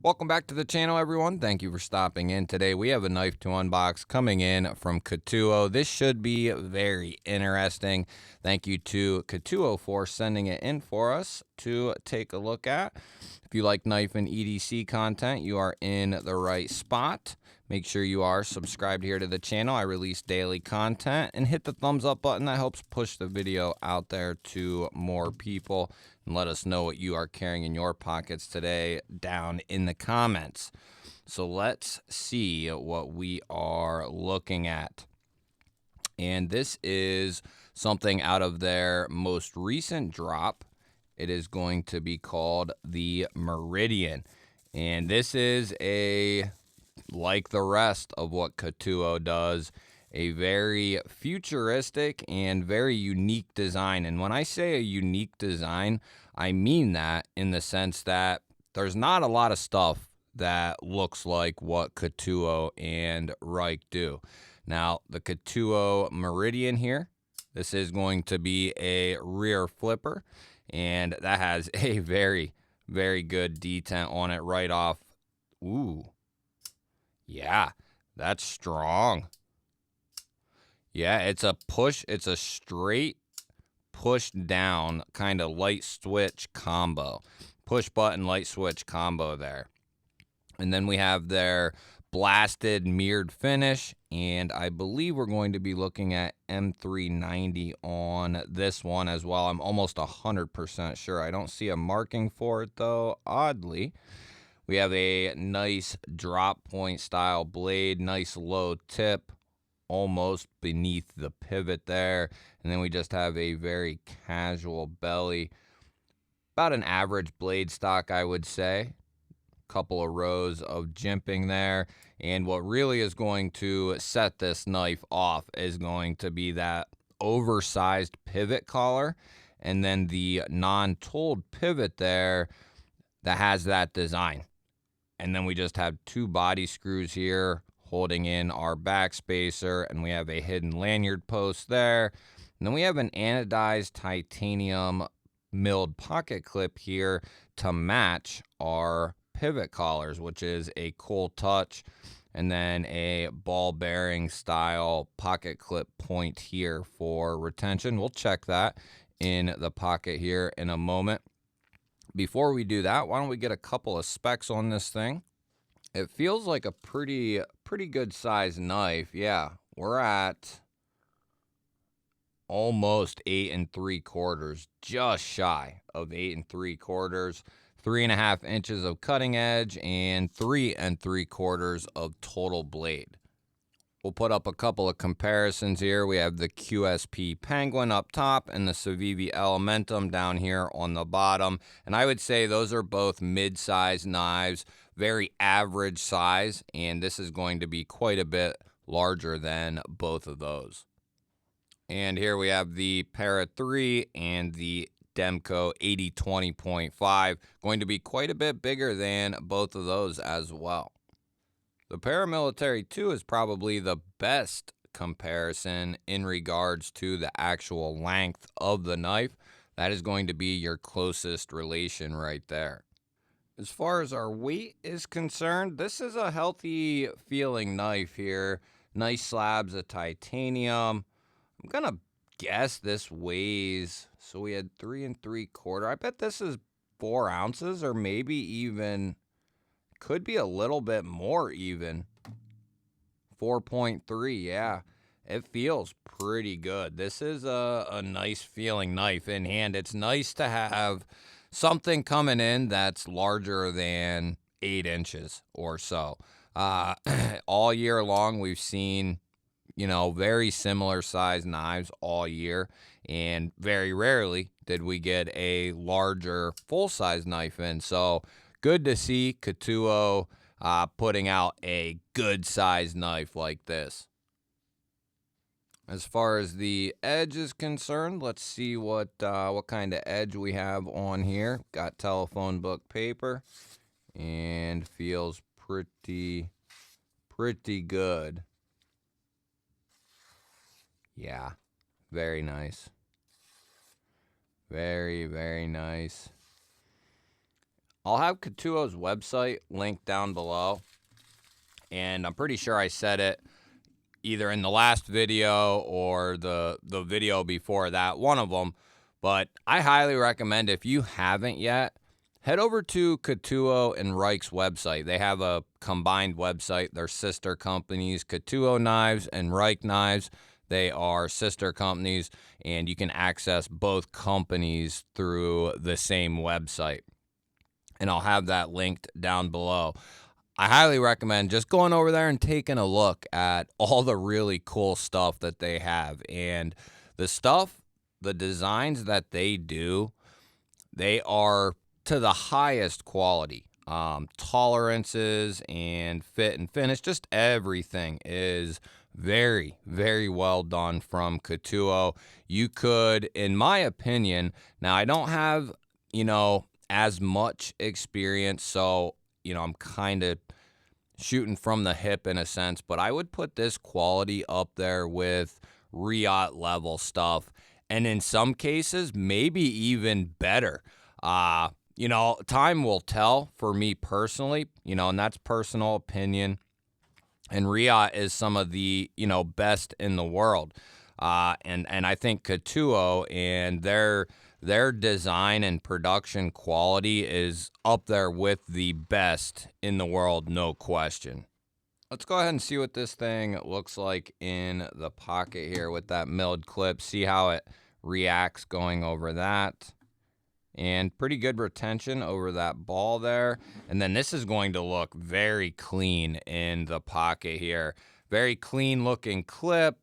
Welcome back to the channel, everyone. Thank you for stopping in. Today we have a knife to unbox coming in from Ketuo. This should be very interesting. Thank you to Ketuo for sending it in for us to take a look at. If you like knife and EDC content, you are in the right spot. Make sure you are subscribed here to the channel. I release daily content, and hit the thumbs up button. That helps push the video out there to more people. And let us know what you are carrying in your pockets today down in the comments. So let's see what we are looking at. And this is something out of their most recent drop. It is going to be called the Meridian. And this is like the rest of what Ketuo does, a very futuristic and very unique design. And when I say a unique design, I mean that in the sense that there's not a lot of stuff that looks like what Ketuo and Reich do. Now, the Ketuo Meridian here, this is going to be a rear flipper, and that has a very, very good detent on it right off. Ooh. Yeah, that's strong. Yeah, it's a push. It's a straight push down kind of light switch combo. Push button, light switch combo there. And then we have their blasted mirrored finish. And I believe we're going to be looking at M390 on this one as well. I'm almost 100% sure. I don't see a marking for it though, oddly. We have a nice drop point style blade, nice low tip, almost beneath the pivot there. And then we just have a very casual belly. About an average blade stock, I would say. Couple of rows of jimping there. And what really is going to set this knife off is going to be that oversized pivot collar. And then the non-tooled pivot there that has that design. And then we just have two body screws here holding in our back spacer, and we have a hidden lanyard post there. And then we have an anodized titanium milled pocket clip here to match our pivot collars, which is a cool touch. And then a ball bearing style pocket clip point here for retention. We'll check that in the pocket here in a moment. Before we do that, why don't we get a couple of specs on this thing? It feels like a pretty good size knife. Yeah, we're at almost 8 3/4, just shy of 8 3/4, 3.5 inches of cutting edge, and 3 3/4 of total blade. We'll put up a couple of comparisons here. We have the QSP Penguin up top and the Civivi Elementum down here on the bottom. And I would say those are both mid-size knives, very average size, and this is going to be quite a bit larger than both of those. And here we have the Para 3 and the Demco 8020.5, going to be quite a bit bigger than both of those as well. The Paramilitary 2 is probably the best comparison in regards to the actual length of the knife. That is going to be your closest relation right there. As far as our weight is concerned, this is a healthy feeling knife here. Nice slabs of titanium. I'm going to guess this weighs, so we had 3 3/4. I bet this is 4 ounces, or maybe even could be a little bit more even. 4.3, yeah. It feels pretty good. This is a nice feeling knife in hand. It's nice to have something coming in that's larger than 8 inches or so. All year long, we've seen, very similar size knives all year. And very rarely did we get a larger full-size knife in. So good to see Ketuo putting out a good-sized knife like this. As far as the edge is concerned, let's see what kind of edge we have on here. Got telephone book paper, and feels pretty good. Yeah, very nice. Very, very nice. I'll have Ketuo's website linked down below, and I'm pretty sure I said it either in the last video or the video before that, one of them. But I highly recommend, if you haven't yet, head over to Ketuo and Reich's website. They have a combined website. They're sister companies, Ketuo Knives and Reich Knives. They are sister companies, and you can access both companies through the same website. And I'll have that linked down below. I highly recommend just going over there and taking a look at all the really cool stuff that they have. And the designs that they do, they are to the highest quality. Tolerances and fit and finish, just everything is very, very well done from Ketuo. You could, in my opinion, now I don't have, as much experience, so, I'm kind of shooting from the hip in a sense, but I would put this quality up there with Riot level stuff, and in some cases, maybe even better. Time will tell for me personally, and that's personal opinion. And Riot is some of the, best in the world. And I think Ketuo and their design and production quality is up there with the best in the world, no question. Let's go ahead and see what this thing looks like in the pocket here with that milled clip. See how it reacts going over that. And pretty good retention over that ball there. And then this is going to look very clean in the pocket here. Very clean looking clip,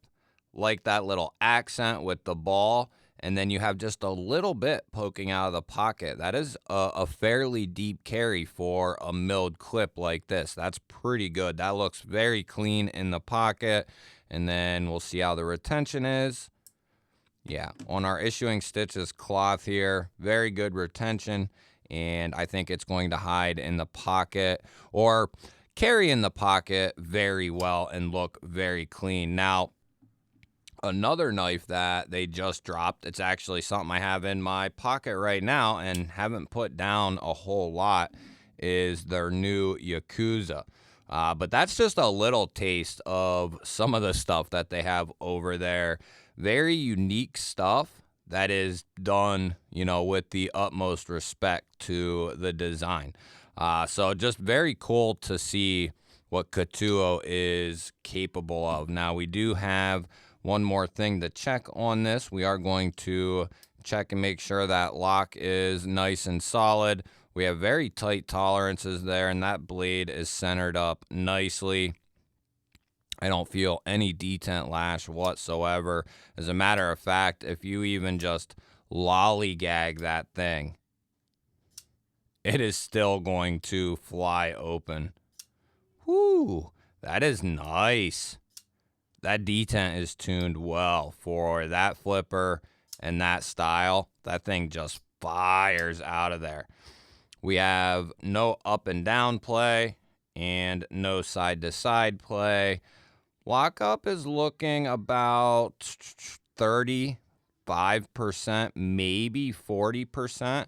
like that little accent with the ball. And then you have just a little bit poking out of the pocket. That is a fairly deep carry for a milled clip like this. That's pretty good. That looks very clean in the pocket. And then we'll see how the retention is. Yeah, on our issuing stitches cloth here, very good retention, and I think it's going to hide in the pocket or carry in the pocket very well and look very clean. Now, another knife that they just dropped, it's actually something I have in my pocket right now and haven't put down a whole lot, is their new Yakuza. But that's just a little taste of some of the stuff that they have over there. Very unique stuff that is done, with the utmost respect to the design. So just very cool to see what Ketuo is capable of. Now, we do have one more thing to check on this. We are going to check and make sure that lock is nice and solid. We have very tight tolerances there, and that blade is centered up nicely. I don't feel any detent lash whatsoever. As a matter of fact, if you even just lollygag that thing, it is still going to fly open. Whoo, that is nice. That detent is tuned well for that flipper and that style. That thing just fires out of there. We have no up and down play and no side to side play. Lockup is looking about 35%, maybe 40%.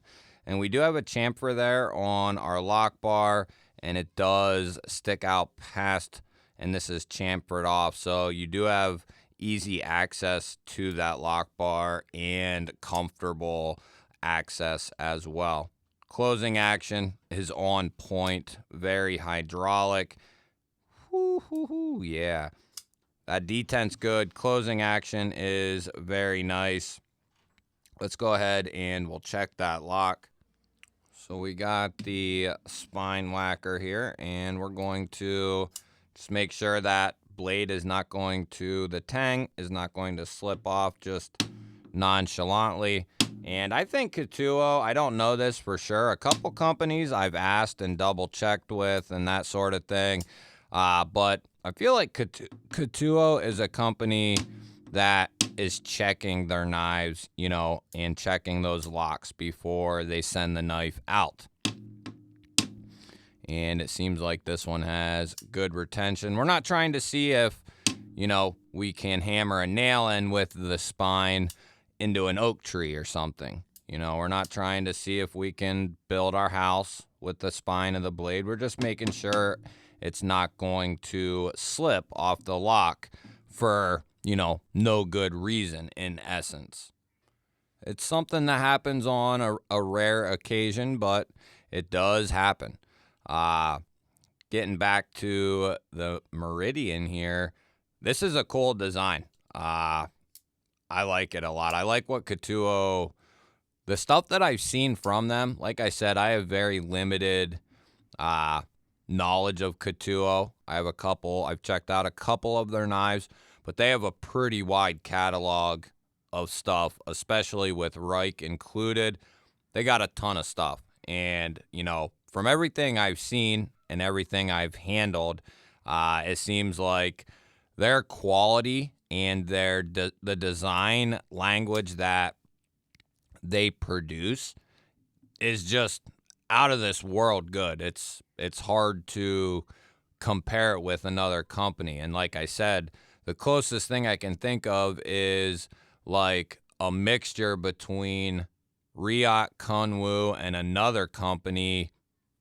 And we do have a chamfer there on our lock bar, and it does stick out past, and this is chamfered off. So you do have easy access to that lock bar and comfortable access as well. Closing action is on point, very hydraulic. Yeah. That detent's good. Closing action is very nice. Let's go ahead and we'll check that lock. So we got the spine lacquer here, and we're going to just make sure that blade is not going to, the tang is not going to slip off just nonchalantly. And I think Ketuo, I don't know this for sure. A couple companies I've asked and double checked with and that sort of thing. But I feel like Ketuo is a company that is checking their knives, and checking those locks before they send the knife out. And it seems like this one has good retention. We're not trying to see if, we can hammer a nail in with the spine into an oak tree or something. We're not trying to see if we can build our house with the spine of the blade. We're just making sure it's not going to slip off the lock for, you know, no good reason in essence. It's something that happens on a rare occasion, but it does happen. Getting back to the Meridian here, this is a cool design. I like it a lot. I like what Ketuo, the stuff that I've seen from them. Like I said, I have very limited knowledge of Ketuo. I've checked out a couple of their knives, but they have a pretty wide catalog of stuff, especially with Reich included. They got a ton of stuff. And, you know, from everything I've seen and everything I've handled, it seems like their quality and the design language that they produce is just out of this world good. It's hard to compare it with another company. And like I said, the closest thing I can think of is like a mixture between Riot, Kunwu, and another company,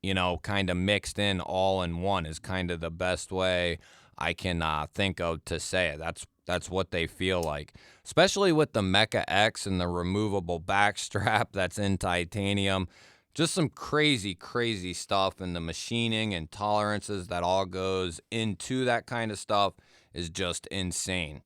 you know, kind of mixed in all in one is kind of the best way I can think of to say it. That's what they feel like, especially with the Mecha X and the removable back strap that's in titanium. Just some crazy, crazy stuff, and the machining and tolerances that all goes into that kind of stuff is just insane.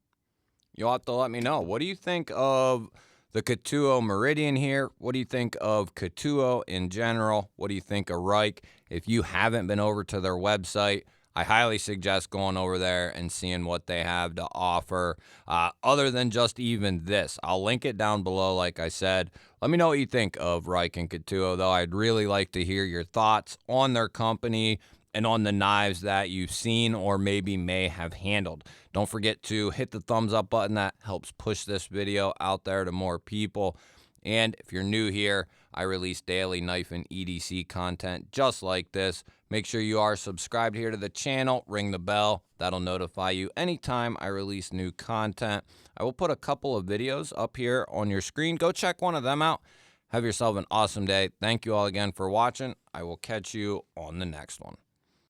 You'll have to let me know. What do you think of the Ketuo Meridian here? What do you think of Ketuo in general? What do you think of Reich? If you haven't been over to their website, I highly suggest going over there and seeing what they have to offer, other than just even this. I'll link it down below, like I said. Let me know what you think of Reich and Ketuo, though. I'd really like to hear your thoughts on their company and on the knives that you've seen or maybe may have handled. Don't forget to hit the thumbs up button. That helps push this video out there to more people. And if you're new here, I release daily knife and EDC content just like this. Make sure you are subscribed here to the channel. Ring the bell. That'll notify you anytime I release new content. I will put a couple of videos up here on your screen. Go check one of them out. Have yourself an awesome day. Thank you all again for watching. I will catch you on the next one.